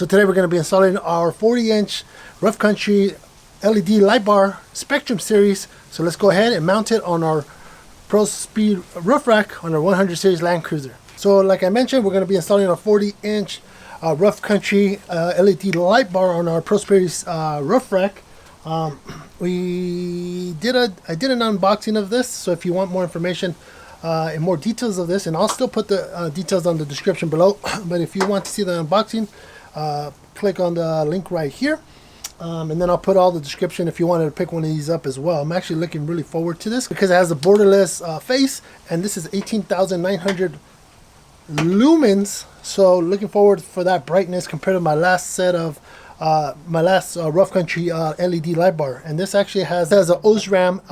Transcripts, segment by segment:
So today we're going to be installing our 40-inch Rough Country LED light bar Spectrum series. So let's go ahead and mount it on our Prospeed roof rack on our 100 series Land Cruiser. So like I mentioned, we're going to be installing a 40-inch Rough Country LED light bar on our Prospeed roof rack. I did an unboxing of this, so if you want more information and more details of this, and I'll still put the details on the description below, but if you want to see the unboxing, click on the link right here, and then I'll put all the description if you wanted to pick one of these up as well. I'm actually looking really forward to this because it has a borderless face, and this is 18,900 lumens, so looking forward for that brightness compared to my last set of Rough Country LED light bar. And this actually has a Osram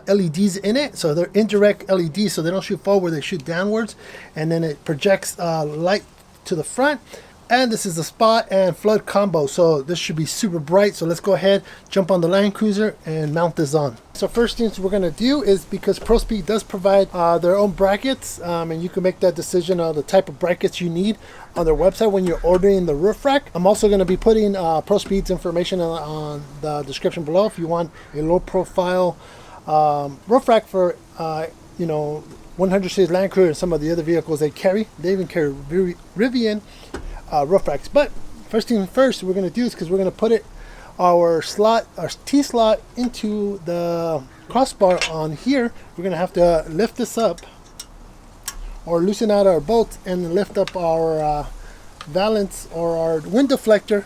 LEDs in it, so they're indirect LEDs, so they don't shoot forward, they shoot downwards, and then it projects light to the front. And this is the spot and flood combo, so this should be super bright. So let's go ahead, jump on the Land Cruiser and mount this on. So first things we're going to do is, because Prospeed does provide their own brackets, and you can make that decision of the type of brackets you need on their website when you're ordering the roof rack. I'm also going to be putting Prospeed's information on the description below if you want a low profile roof rack for 100 series Land Cruiser and some of the other vehicles they carry. They even carry Rivian roof racks. But first thing first we're going to do is, because we're going to put our T-slot into the crossbar on here, we're going to have to lift this up or loosen out our bolts and lift up our valance or our wind deflector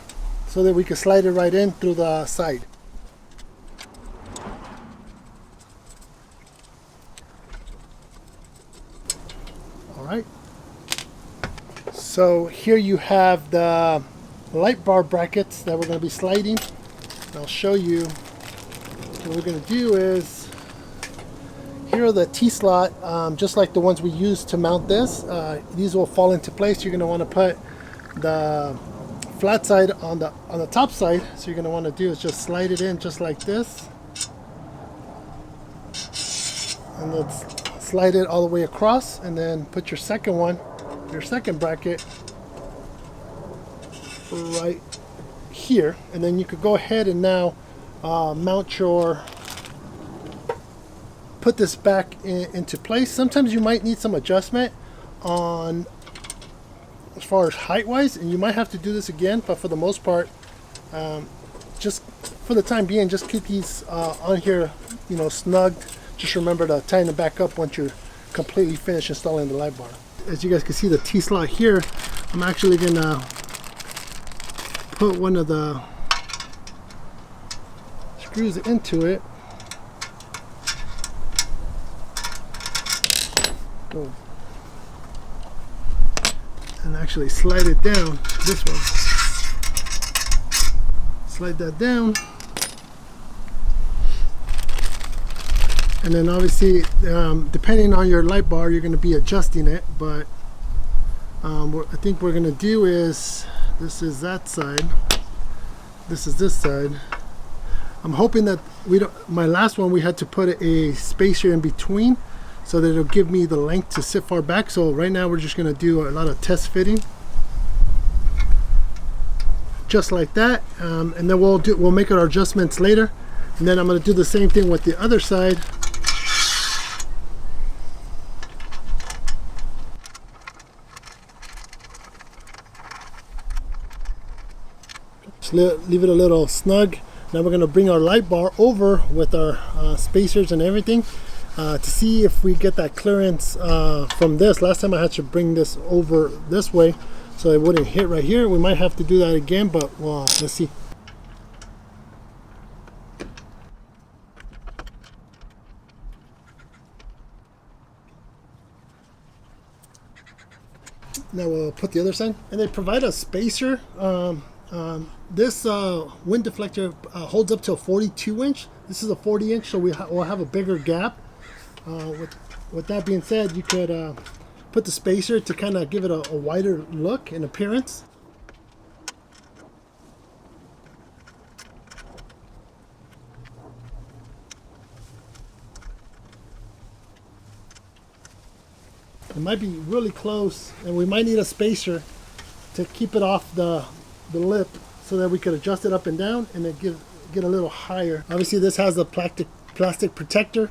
so that we can slide it right in through the side. All right. So here you have the light bar brackets that we're going to be sliding. I'll show you. What we're going to do is, here are the T-slot, just like the ones we used to mount this. These will fall into place. You're going to want to put the flat side on the top side. So you're going to want to do is just slide it in just like this, and let's slide it all the way across, and then put your second bracket right here, and then you could go ahead and now put this back into place. Sometimes you might need some adjustment on as far as height wise, and you might have to do this again, but for the most part, just for the time being, just keep these on here snugged. Just remember to tighten it back up once you're completely finished installing the light bar. As you guys can see, the T-slot here, I'm actually gonna put one of the screws into it. Go. And actually slide it down. This one. Slide that down. And then obviously, depending on your light bar, you're going to be adjusting it. But what I think we're going to do is, this is that side, this is this side. I'm hoping that my last one we had to put a spacer in between so that it'll give me the length to sit far back. So right now we're just going to do a lot of test fitting, just like that, and then we'll make our adjustments later. And then I'm going to do the same thing with the other side. Just leave it a little snug. Now we're going to bring our light bar over with our spacers and everything to see if we get that clearance from this. Last time I had to bring this over this way so it wouldn't hit right here. We might have to do that again, but well, let's see. Now we'll put the other side, and they provide a spacer. This wind deflector holds up to a 42-inch. This is a 40-inch, so we'll have a bigger gap. With that being said, you could put the spacer to kind of give it a wider look and appearance. It might be really close, and we might need a spacer to keep it off the the lip so that we could adjust it up and down and then get a little higher. Obviously this has a plastic protector.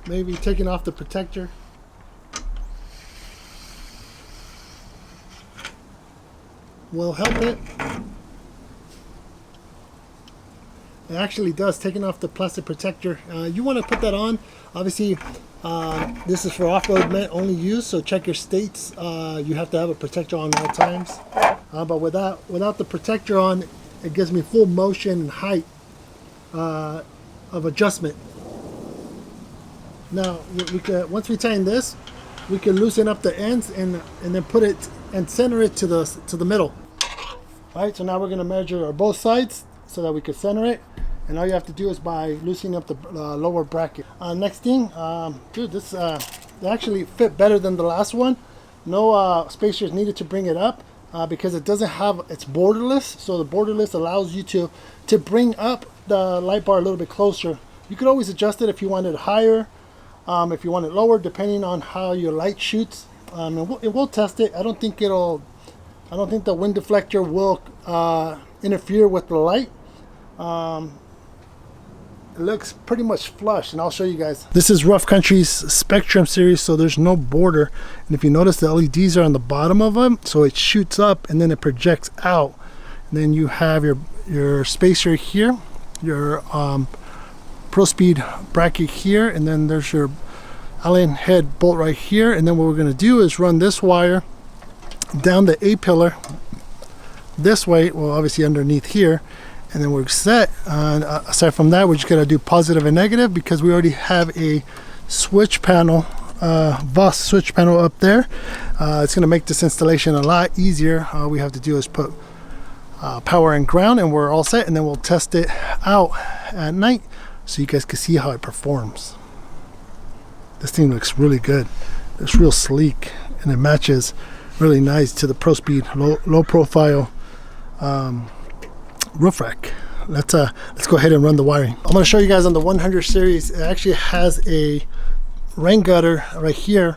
Maybe taking off the protector. Will help it. It actually does, taking off the plastic protector. You want to put that on. Obviously, this is for off-road only use, so check your states. You have to have a protector on all times. But without the protector on, it gives me full motion and height of adjustment. Now, once we tighten this, we can loosen up the ends and then put it and center it to the middle. All right, so now we're going to measure both sides so that we can center it. And all you have to do is by loosening up the lower bracket. Next thing, dude, this they actually fit better than the last one. No spacers needed to bring it up because it doesn't have, it's borderless. So the borderless allows you to bring up the light bar a little bit closer. You could always adjust it if you want it higher, if you want it lower, depending on how your light shoots. And we'll test it. I don't think the wind deflector will interfere with the light. It looks pretty much flush, and I'll show you guys. This is Rough Country's Spectrum series, so there's no border. And if you notice, the LEDs are on the bottom of them, so it shoots up and then it projects out. And then you have your spacer here, your Prospeed bracket here, and then there's your Allen head bolt right here. And then what we're going to do is run this wire down the A-pillar this way, well, obviously underneath here, and then we're set. Aside from that, we're just going to do positive and negative because we already have a switch panel, Voss switch panel up there. It's going to make this installation a lot easier. All we have to do is put power and ground, and we're all set. And then we'll test it out at night so you guys can see how it performs. This thing looks really good. It's real sleek, and it matches really nice to the Prospeed low profile roof rack. Let's go ahead and run the wiring. I'm going to show you guys on the 100 series. It actually has a rain gutter right here.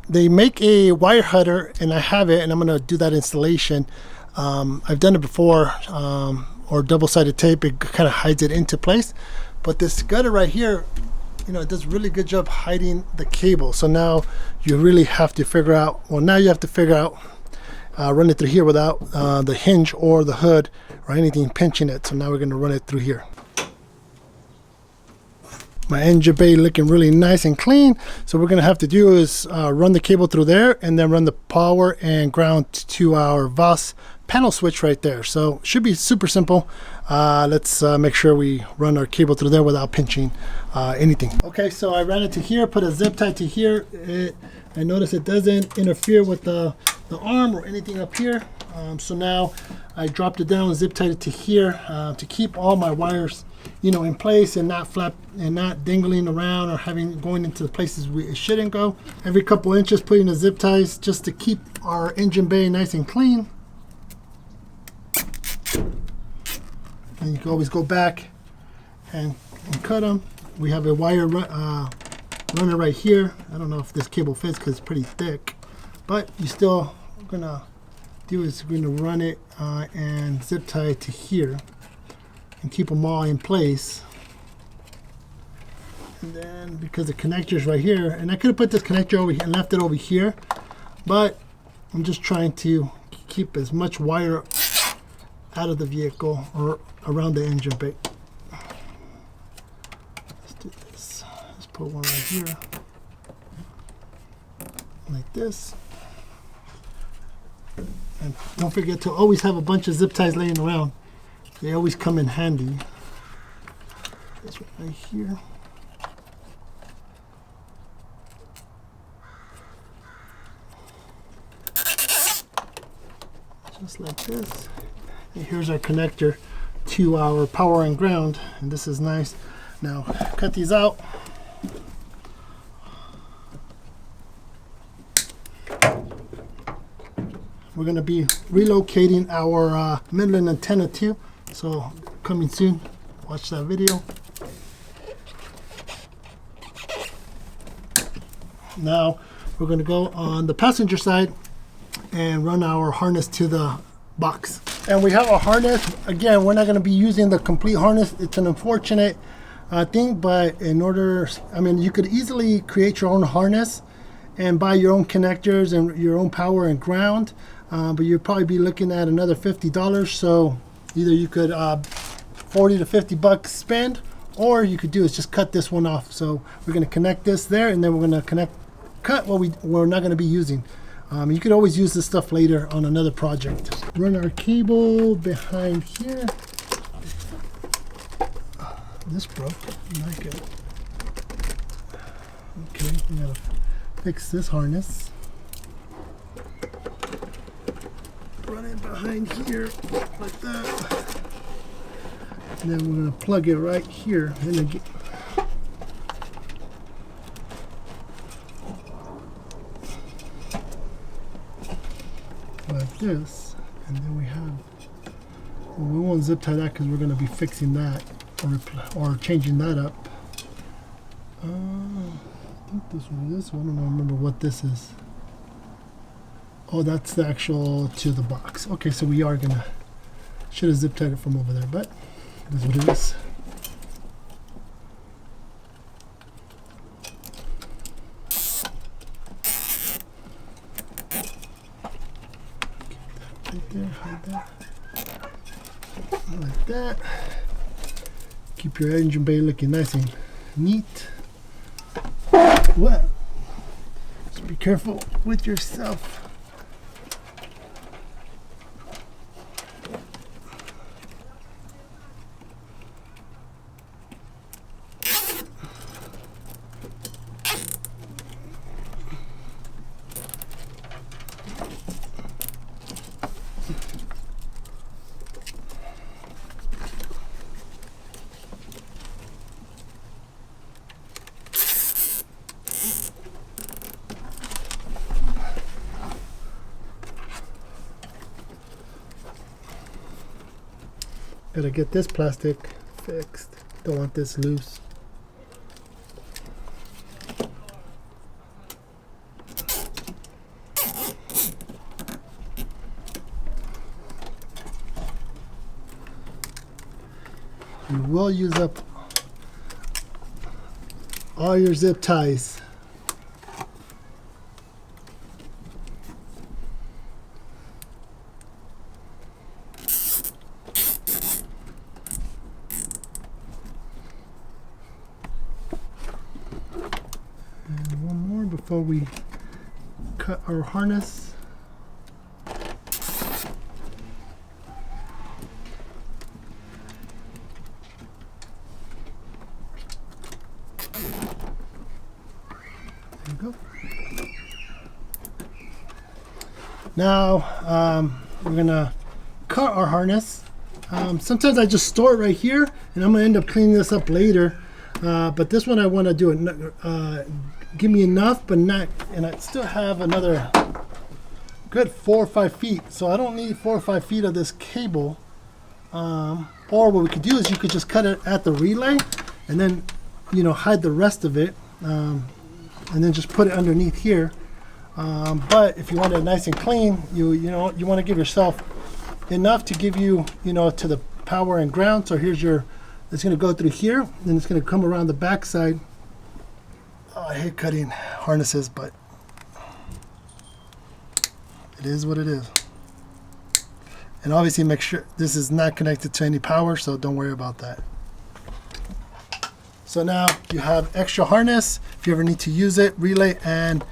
They make a wire header, and I have it, and I'm going to do that installation. I've done it before, or double-sided tape. It kind of hides it into place, but this gutter right here, you know, it does a really good job hiding the cable. So now you really have to figure out, run it through here without the hinge or the hood or anything pinching it. So now we're going to run it through here. My engine bay looking really nice and clean. So what we're going to have to do is run the cable through there and then run the power and ground to our Voss panel switch right there. So it should be super simple. Let's make sure we run our cable through there without pinching anything. Okay, so I ran it to here, put a zip tie to here. I notice it doesn't interfere with the arm or anything up here. So now I dropped it down, zip tied it to here to keep all my wires, you know, in place and not flap and not dangling around or going into the places it shouldn't go. Every couple inches putting the zip ties just to keep our engine bay nice and clean. And you can always go back and cut them. We have a wire runner right here. I don't know if this cable fits because it's pretty thick, but you still gonna do is we're gonna run it and zip tie it to here and keep them all in place. And then because the connector's right here, and I could have put this connector over here and left it over here, but I'm just trying to keep as much wire out of the vehicle or around the engine bay. Let's do this. Let's put one right here, like this. And don't forget to always have a bunch of zip ties laying around. They always come in handy. This one right here. Just like this. And here's our connector to our power and ground, and this is nice. Now cut these out. We're going to be relocating our Midland antenna too, so coming soon. Watch that video. Now we're going to go on the passenger side and run our harness to the box. And we have a harness. Again, we're not going to be using the complete harness. It's an unfortunate thing, but in order, I mean, you could easily create your own harness and buy your own connectors and your own power and ground, but you'll probably be looking at another $50. So either you could 40 to 50 bucks spend, or you could do is just cut this one off. So we're going to connect this there, and then we're going to cut what we're not going to be using. You could always use this stuff later on another project. Run our cable behind here. This broke. Not good. Okay, we gotta fix this harness. Run it behind here like that. And then we're gonna plug it right here in the like this, and then we have, well, we won't zip tie that because we're going to be fixing that or changing that up. I think this one, I don't remember what this is. Oh, that's the actual to the box. Okay, so we are gonna, should have zip tied it from over there, but it is what it is. Right there, hide that. Like that. Keep your engine bay looking nice and neat. Well, just be careful with yourself. Gotta get this plastic fixed. Don't want this loose. You will use up all your zip ties. Before we cut our harness. There you go. Now we're gonna cut our harness. Sometimes I just store it right here, and I'm gonna end up cleaning this up later. But this one I want to do it. Give me enough, but not, and I still have another good 4 or 5 feet, so I don't need 4 or 5 feet of this cable. Or what we could do is you could just cut it at the relay, and then hide the rest of it, and then just put it underneath here. But if you want it nice and clean, you want to give yourself enough to give you to the power and ground. So here's your, it's going to go through here, and it's going to come around the back side. Oh, I hate cutting harnesses, but it is what it is. And obviously make sure this is not connected to any power, so don't worry about that. So now you have extra harness if you ever need to use it, relay and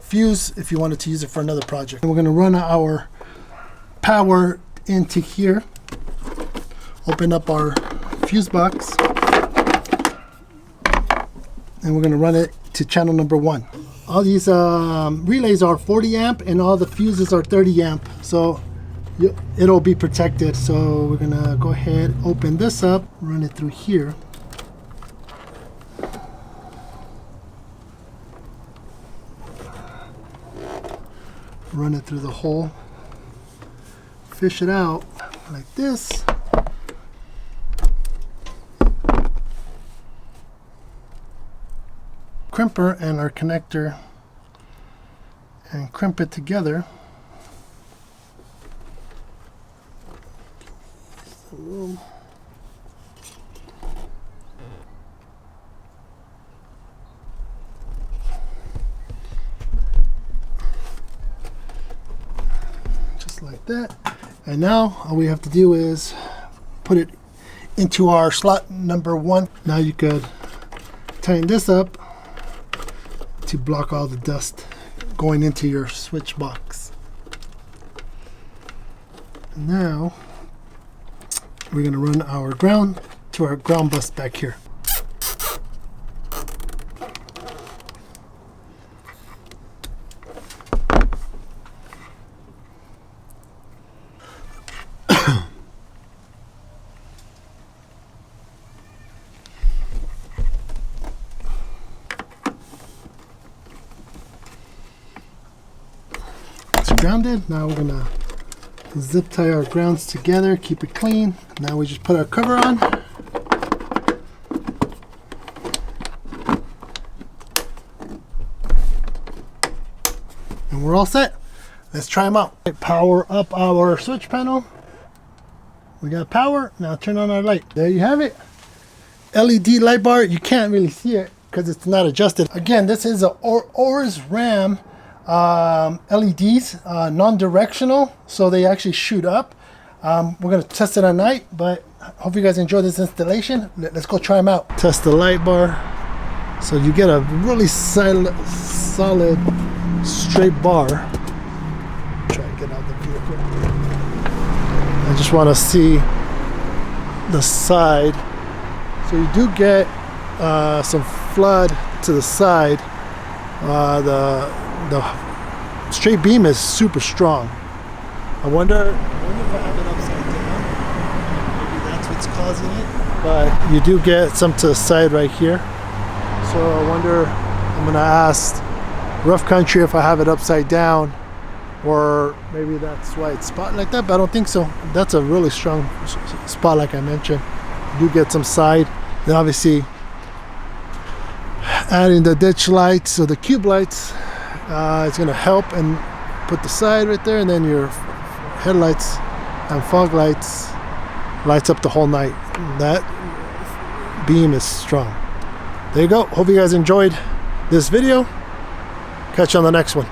fuse if you wanted to use it for another project. And we're going to run our power into here, open up our fuse box, and we're going to run it to channel number 1. All these relays are 40 amp and all the fuses are 30 amp, so it'll be protected. So we're gonna go ahead, open this up, run it through here. Run it through the hole, fish it out like this. Crimper and our connector, and crimp it together. room. Just like that. And now all we have to do is put it into our slot number 1. Now you could tighten this up to block all the dust going into your switch box. Now we're going to run our ground to our ground bus back here. It's grounded. Now we're going to zip tie our grounds together, keep it clean. Now we just put our cover on. And we're all set. Let's try them out. Power up our switch panel. We got power. Now turn on our light. There you have it. LED light bar. You can't really see it because it's not adjusted. Again, this is a Osram LEDs, non-directional, so they actually shoot up. We're going to test it at night, but hope you guys enjoy this installation. Let's go try them out. Test the light bar. So you get a really solid straight bar. Try to get out the vehicle. I just want to see the side. So you do get some flood to the side. The straight beam is super strong. I wonder if I have it upside down. Maybe that's what's causing it. But you do get some to the side right here. So I wonder, I'm gonna ask Rough Country if I have it upside down, or maybe that's why it's spot like that, but I don't think so. That's a really strong spot like I mentioned. You do get some side. Then obviously adding the ditch lights or the cube lights, it's going to help and put the side right there, and then your headlights and fog lights lights up the whole night. That beam is strong. There you go. Hope you guys enjoyed this video. Catch you on the next one.